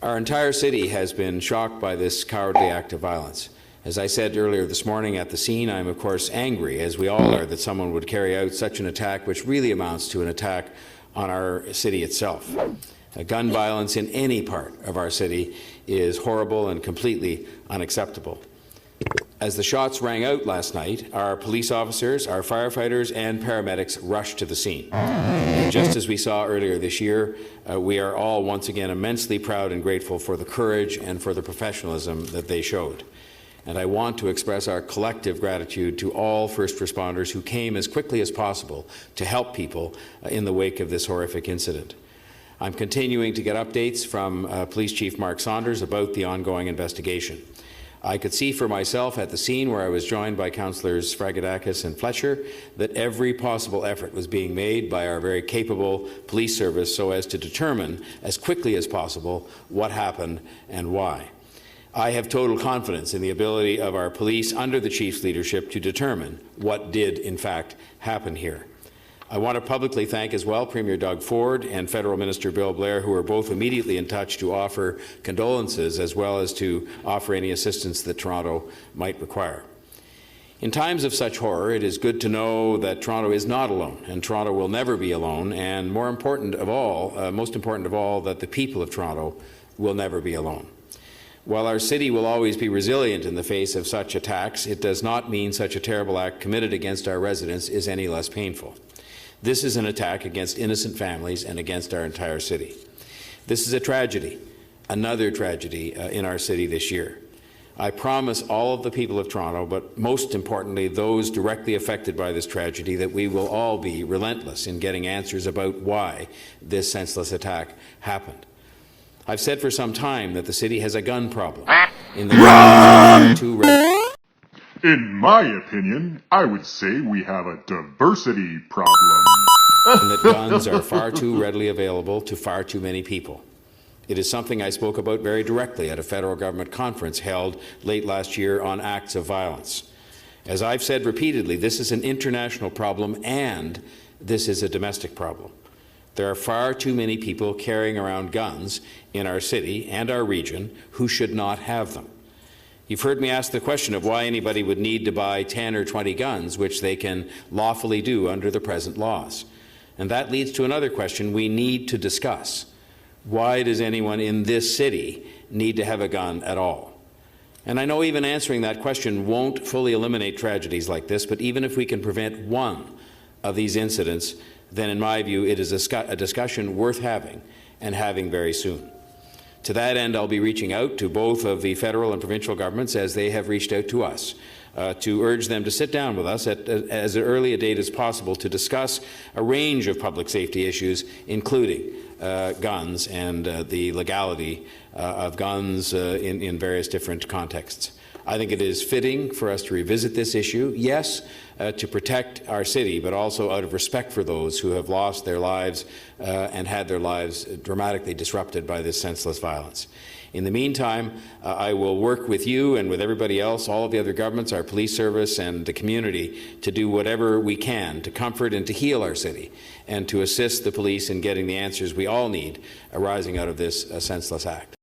Our entire city has been shocked by this cowardly act of violence. As I said earlier this morning at the scene, I am of course angry, as we all are, that someone would carry out such an attack, which really amounts to an attack on our city itself. Gun violence in any part of our city is horrible and completely unacceptable. As the shots rang out last night, our police officers, our firefighters and paramedics rushed to the scene. And just as we saw earlier this year, we are all once again immensely proud and grateful for the courage and for the professionalism that they showed. And I want to express our collective gratitude to all first responders who came as quickly as possible to help people in the wake of this horrific incident. I'm continuing to get updates from Police Chief Mark Saunders about the ongoing investigation. I could see for myself at the scene, where I was joined by Councillors Fragadakis and Fletcher, that every possible effort was being made by our very capable police service so as to determine as quickly as possible what happened and why. I have total confidence in the ability of our police under the Chief's leadership to determine what did in fact happen here. I want to publicly thank as well Premier Doug Ford and Federal Minister Bill Blair, who were both immediately in touch to offer condolences as well as to offer any assistance that Toronto might require. In times of such horror, it is good to know that Toronto is not alone, and Toronto will never be alone, and most important of all, that the people of Toronto will never be alone. While our city will always be resilient in the face of such attacks, it does not mean such a terrible act committed against our residents is any less painful. This is an attack against innocent families and against our entire city. This is a tragedy, another tragedy in our city this year. I promise all of the people of Toronto, but most importantly those directly affected by this tragedy, that we will all be relentless in getting answers about why this senseless attack happened. I've said for some time that the city has a gun problem. In my opinion, I would say we have a diversity problem. And that guns are far too readily available to far too many people. It is something I spoke about very directly at a federal government conference held late last year on acts of violence. As I've said repeatedly, this is an international problem and this is a domestic problem. There are far too many people carrying around guns in our city and our region who should not have them. You've heard me ask the question of why anybody would need to buy 10 or 20 guns, which they can lawfully do under the present laws. And that leads to another question we need to discuss. Why does anyone in this city need to have a gun at all? And I know even answering that question won't fully eliminate tragedies like this, but even if we can prevent one of these incidents, then in my view it is a discussion worth having, and having very soon. To that end, I'll be reaching out to both of the federal and provincial governments, as they have reached out to us, to urge them to sit down with us at as early a date as possible to discuss a range of public safety issues, including guns and the legality of guns in various different contexts. I think it is fitting for us to revisit this issue, yes, to protect our city, but also out of respect for those who have lost their lives and had their lives dramatically disrupted by this senseless violence. In the meantime, I will work with you and with everybody else, all of the other governments, our police service and the community, to do whatever we can to comfort and to heal our city and to assist the police in getting the answers we all need arising out of this senseless act.